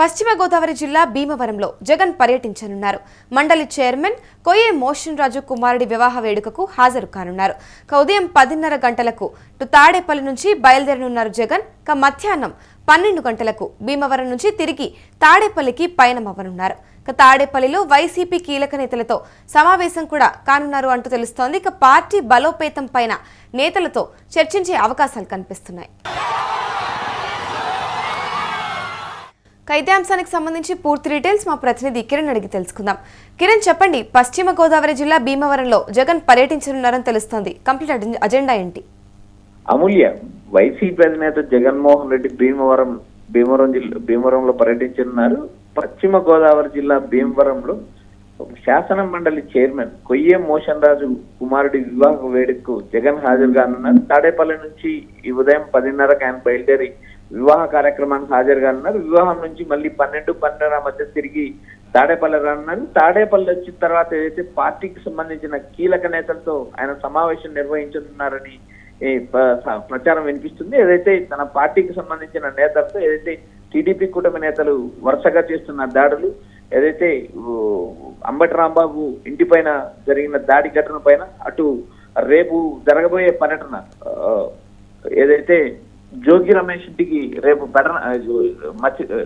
పశ్చిమ గోదావరి జిల్లా భీమవరంలో జగన్ పర్యటించనున్నారు. మండలి చైర్మన్ కొయ్యే మోషన్ రాజు కుమారుడి వివాహ వేడుకకు హాజరు కానున్నారు. ఉదయం 10:30 గంటలకు తాడేపల్లి నుంచి బయలుదేరనున్నారు జగన్. మధ్యాహ్నం 12 గంటలకు భీమవరం నుంచి తిరిగి తాడేపల్లికి పయనమవ్వనున్నారు. తాడేపల్లిలో వైసీపీ కీలక నేతలతో సమావేశం కూడా కానున్నారు అంటూ తెలుస్తోంది. పార్టీ బలోపేతం పైన నేతలతో చర్చించే అవకాశాలు కనిపిస్తున్నాయి. ఇదే అంశానికి సంబంధించి పూర్తి డీటెయిల్స్ మా ప్రతినిధి కిరణ్ అడిగి తెలుసుకుందాం. కిరణ్, చెప్పండి, పశ్చిమ గోదావరి జిల్లా భీమవరంలో జగన్ పర్యటించనున్నారని తెలుస్తోంది. కంప్లీట్ అజెండా ఏంటి? అమూల్య, వైసీపీ అధినేత జగన్మోహన్ రెడ్డి భీమవరంలో పర్యటించనున్నారు. పశ్చిమ గోదావరి జిల్లా భీమవరంలో శాసన మండలి చైర్మన్ కొయ్యే మోషన్ రాజు కుమారుడి వివాహ వేడుకకు జగన్ హాజరు కానున్నారు. తాడేపల్లి నుంచి ఈ ఉదయం 10:30కి ఆయన బయలుదేరి వివాహ కార్యక్రమానికి హాజరు కానున్నారు. వివాహం నుంచి మళ్ళీ 12-12:30 మధ్య తిరిగి తాడేపల్లి రానున్నారు. తాడేపల్లి వచ్చిన తర్వాత ఏదైతే పార్టీకి సంబంధించిన కీలక నేతలతో ఆయన సమావేశం నిర్వహించనున్నారని ప్రచారం వినిపిస్తుంది. ఏదైతే తన పార్టీకి సంబంధించిన నేతలతో ఏదైతే టీడీపీ కూటమి నేతలు వరుసగా చేస్తున్న దాడులు, ఏదైతే అంబటి రాంబాబు ఇంటిపైన జరిగిన దాడి ఘటన పైన, అటు రేపు జరగబోయే పర్యటన ఏదైతే జోగి రమేష్ ఇంటికి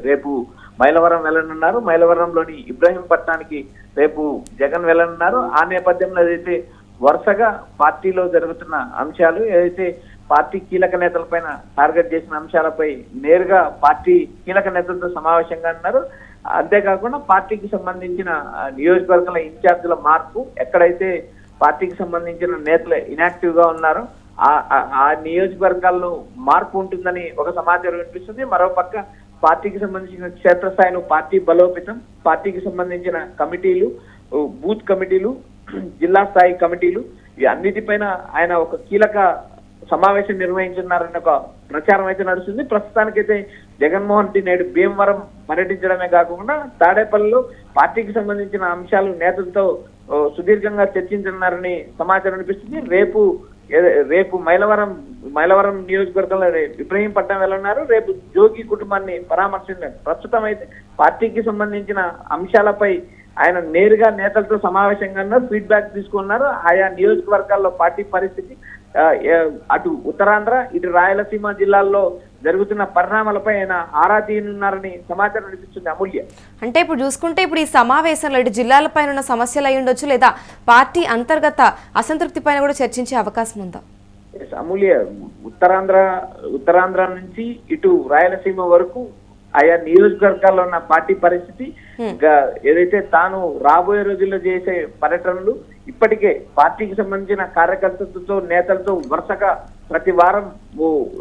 రేపు మైలవరం వెళ్ళనున్నారు. మైలవరంలోని ఇబ్రహీంపట్నానికి రేపు జగన్ వెళ్ళనున్నారు. ఆ నేపథ్యంలో ఏదైతే వరుసగా పార్టీలో జరుగుతున్న అంశాలు, ఏదైతే పార్టీ కీలక నేతలపైన టార్గెట్ చేసిన అంశాలపై నేరుగా పార్టీ కీలక నేతలతో సమావేశంగా ఉన్నారు. అంతేకాకుండా పార్టీకి సంబంధించిన నియోజకవర్గాల ఇన్ఛార్జీల మార్పు, ఎక్కడైతే పార్టీకి సంబంధించిన నేతలు ఇనాక్టివ్ గా ఉన్నారో ఆ నియోజకవర్గాల్లో మార్పు ఉంటుందని ఒక సమాచారం వినిపిస్తుంది. మరోపక్క పార్టీకి సంబంధించిన క్షేత్రస్థాయిలో పార్టీ బలోపేతం, పార్టీకి సంబంధించిన కమిటీలు, బూత్ కమిటీలు, జిల్లా స్థాయి కమిటీలు, ఈ అన్నిటిపైన ఆయన ఒక కీలక సమావేశం నిర్వహించున్నారని ఒక ప్రచారం అయితే నడుస్తుంది. ప్రస్తుతానికైతే జగన్మోహన్ రెడ్డి నేడు భీమవరం పర్యటించడమే కాకుండా తాడేపల్లిలో పార్టీకి సంబంధించిన అంశాలు నేతలతో సుదీర్ఘంగా చర్చించనున్నారని సమాచారం అనిపిస్తుంది. రేపు మైలవరం నియోజకవర్గంలో ఇబ్రహీంపట్నం వెళ్ళనున్నారు. రేపు జోగి కుటుంబాన్ని పరామర్శించారు. ప్రస్తుతం అయితే పార్టీకి సంబంధించిన అంశాలపై ఆయన నేరుగా నేతలతో సమావేశంగా ఉన్నారు, ఫీడ్బ్యాక్ తీసుకున్నారు. ఆయా నియోజకవర్గాల్లో పార్టీ పరిస్థితి, అటు ఉత్తరాంధ్ర ఇటు రాయలసీమ జిల్లాల్లో జరుగుతున్న పరిణామాలపై ఆయన ఆరా తీయనున్నారని సమాచారం అనిపిస్తుంది. అమూల్య, అంటే ఇప్పుడు చూసుకుంటే ఇప్పుడు ఈ సమావేశంలో ఇటు జిల్లాలపైన ఉన్న సమస్యలు అయి ఉండొచ్చు, లేదా పార్టీ అంతర్గత అసంతృప్తి పైన కూడా చర్చించే అవకాశం ఉందా? అమూల్య, ఉత్తరాంధ్ర నుంచి ఇటు రాయలసీమ వరకు ఆయా నియోజకవర్గాల్లో ఉన్న పార్టీ పరిస్థితి, ఏదైతే తాను రాబోయే రోజుల్లో చేసే పర్యటనలు, ఇప్పటికే పార్టీకి సంబంధించిన కార్యకర్తలతో నేతలతో వరుసగా ప్రతి వారం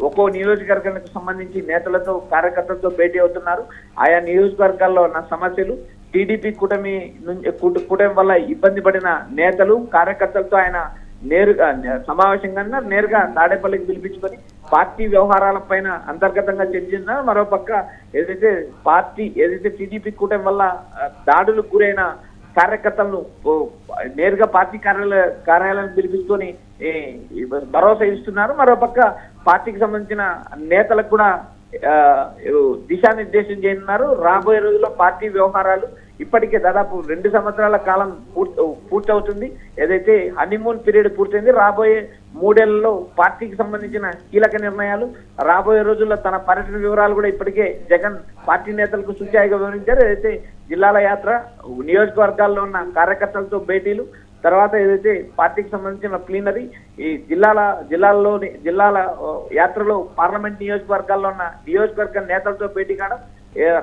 ఒక్కో నియోజకవర్గానికి సంబంధించి నేతలతో కార్యకర్తలతో భేటీ అవుతున్నారు. ఆయా నియోజకవర్గాల్లో ఉన్న సమస్యలు, టీడీపీ కూటమి వల్ల ఇబ్బంది పడిన నేతలు కార్యకర్తలతో ఆయన నేరుగా సమావేశంగా నేరుగా తాడేపల్లికి పిలిపించుకొని పార్టీ వ్యవహారాల పైన అంతర్గతంగా చర్చించారు. మరోపక్క ఏదైతే టీడీపీ కూటమి వల్ల దాడులకు గురైన కార్యకర్తలను నేరుగా పార్టీ కార్యాలయాన్ని పిలిపించుకొని భరోసా ఇస్తున్నారు. మరోపక్క పార్టీకి సంబంధించిన నేతలకు కూడా దిశానిర్దేశం చేయనున్నారు. రాబోయే రోజుల్లో పార్టీ వ్యవహారాలు, ఇప్పటికే దాదాపు 2 సంవత్సరాల కాలం పూర్తవుతుంది. ఏదైతే హనీమూన్ పీరియడ్ పూర్తయింది. రాబోయే 3 ఏళ్లలో పార్టీకి సంబంధించిన కీలక నిర్ణయాలు, రాబోయే రోజుల్లో తన పర్యటన వివరాలు కూడా ఇప్పటికే జగన్ పార్టీ నేతలకు సూచాయిగా వివరించారు. ఏదైతే జిల్లాల యాత్ర, నియోజకవర్గాల్లో ఉన్న కార్యకర్తలతో భేటీలు, తర్వాత ఏదైతే పార్టీకి సంబంధించిన ప్లీనరీ, ఈ జిల్లాల యాత్రలో పార్లమెంట్ నియోజకవర్గాల్లో ఉన్న నియోజకవర్గ నేతలతో భేటీ కావడం,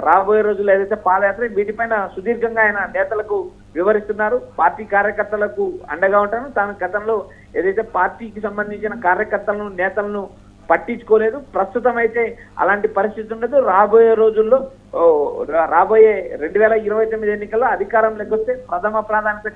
రాబోయే రోజుల్లో ఏదైతే పాదయాత్ర, వీటిపైన సుదీర్ఘంగా ఆయన నేతలకు వివరిస్తున్నారు. పార్టీ కార్యకర్తలకు అండగా ఉంటాను. తాను గతంలో ఏదైతే పార్టీకి సంబంధించిన కార్యకర్తలను నేతలను పట్టించుకోలేదు. ప్రస్తుతం అయితే అలాంటి పరిస్థితి ఉండదు. రాబోయే రోజుల్లో రాబోయే 2029 ఎన్నికల్లో అధికారంలోకి వస్తే ప్రథమ ప్రాధాన్యత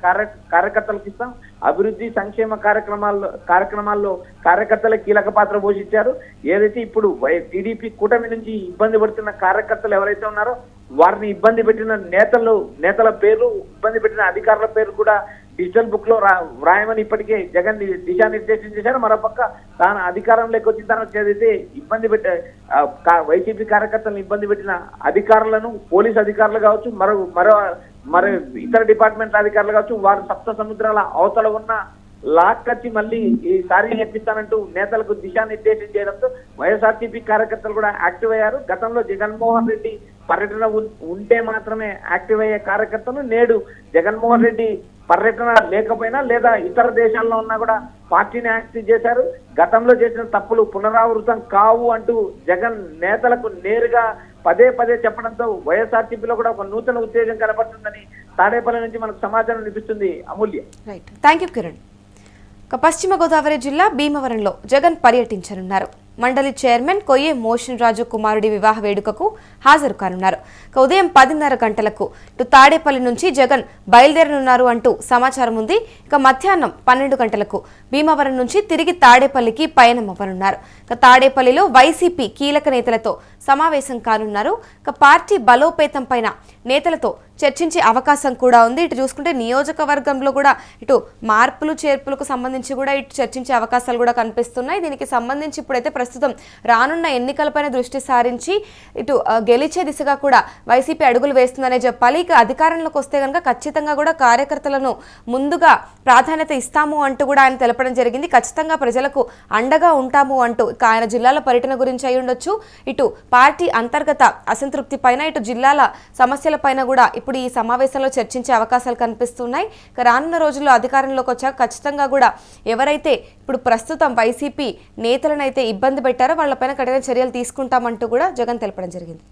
కార్యకర్తలకు ఇస్తాం. అభివృద్ధి సంక్షేమ కార్యక్రమాల్లో కార్యకర్తల కీలక పాత్ర పోషించారు. ఏదైతే ఇప్పుడు టీడీపీ కూటమి నుంచి ఇబ్బంది పడుతున్న కార్యకర్తలు ఎవరైతే ఉన్నారో వారిని ఇబ్బంది పెట్టిన నేతల పేర్లు, ఇబ్బంది పెట్టిన అధికారుల పేర్లు కూడా డిజిటల్ బుక్ లో వ్రాయమని ఇప్పటికే జగన్ దిశానిర్దేశం చేశారు. మరోపక్క తాను అధికారంలోకి వచ్చిన తర్వాత ఏదైతే ఇబ్బంది పెట్టే వైసీపీ కార్యకర్తలను ఇబ్బంది పెట్టిన అధికారులను, పోలీస్ అధికారులు కావచ్చు, మరో ఇతర డిపార్ట్మెంట్ల అధికారులు కావచ్చు, వారు సప్త సముద్రాల అవతల ఉన్న లాక్కచ్చి మళ్ళీ ఈసారి నేర్పిస్తానంటూ నేతలకు దిశానిర్దేశం చేయడంతో వైఎస్ఆర్సీపీ కార్యకర్తలు కూడా యాక్టివ్ అయ్యారు. గతంలో జగన్మోహన్ రెడ్డి పర్యటన ఉంటే మాత్రమే యాక్టివ్ అయ్యే కార్యకర్తలు నేడు జగన్మోహన్ రెడ్డి పర్యటన లేకపోయినా లేదా ఇతర దేశాల్లో ఉన్నా కూడా పార్టీని యాక్టివ్ చేశారు. గతంలో చేసిన తప్పులు పునరావృతం కావు అంటూ జగన్ నేతలకు నేరుగా పదే చెప్పడంతో వైఎస్ఆర్సీపీలో కూడా ఒక నూతన ఉత్తేజం కనబడుతుందని తాడేపల్లి నుంచి మనకు సమాచారం లభిస్తుంది. Amulya. Right, thank you Kiran. పశ్చిమ గోదావరి జిల్లా భీమవరంలో జగన్ పర్యటించనున్నారు. మండలి చైర్మన్ కొయ్యే మోషన్ రాజు కుమారుడి వివాహ వేడుకకు హాజరు కానున్నారు. ఉదయం 10:30 గంటలకు తాడేపల్లి నుంచి జగన్ బయలుదేరనున్నారు అంటూ సమాచారం ఉంది. మధ్యాహ్నం 12 గంటలకు భీమవరం నుంచి తిరిగి తాడేపల్లికి పయనమవ్వనున్నారు. తాడేపల్లిలో వైసీపీ కీలక నేతలతో సమావేశం కానున్నారు. పార్టీ బలోపేతం పైన నేతలతో చర్చించే అవకాశం కూడా ఉంది. ఇటు చూసుకుంటే నియోజకవర్గంలో కూడా ఇటు మార్పులు చేర్పులకు సంబంధించి కూడా ఇటు చర్చించే అవకాశాలు కూడా కనిపిస్తున్నాయి. దీనికి సంబంధించి ఇప్పుడైతే ప్రస్తుతం రానున్న ఎన్నికలపైన దృష్టి సారించి ఇటు గెలిచే దిశగా కూడా వైసీపీ అడుగులు వేస్తుందనే చెప్పాలి. ఇక అధికారంలోకి వస్తే కనుక ఖచ్చితంగా కూడా కార్యకర్తలను ముందుగా ప్రాధాన్యత ఇస్తాము అంటూ కూడా ఆయన తెలపడం జరిగింది. ఖచ్చితంగా ప్రజలకు అండగా ఉంటాము అంటూ ఆయన జిల్లాల పర్యటన గురించి అయి ఉండొచ్చు, ఇటు పార్టీ అంతర్గత అసంతృప్తి పైన, ఇటు జిల్లాల సమస్యల పైన కూడా ఇప్పుడు ఈ సమావేశంలో చర్చించే అవకాశాలు కనిపిస్తున్నాయి. రానున్న రోజుల్లో అధికారంలోకి వచ్చాక ఖచ్చితంగా కూడా ఎవరైతే ఇప్పుడు ప్రస్తుతం వైసీపీ నేతలనైతే ఇబ్బంది పెట్టారో వాళ్ళపైన కఠిన చర్యలు తీసుకుంటామంటూ కూడా జగన్ తెలపడం జరిగింది.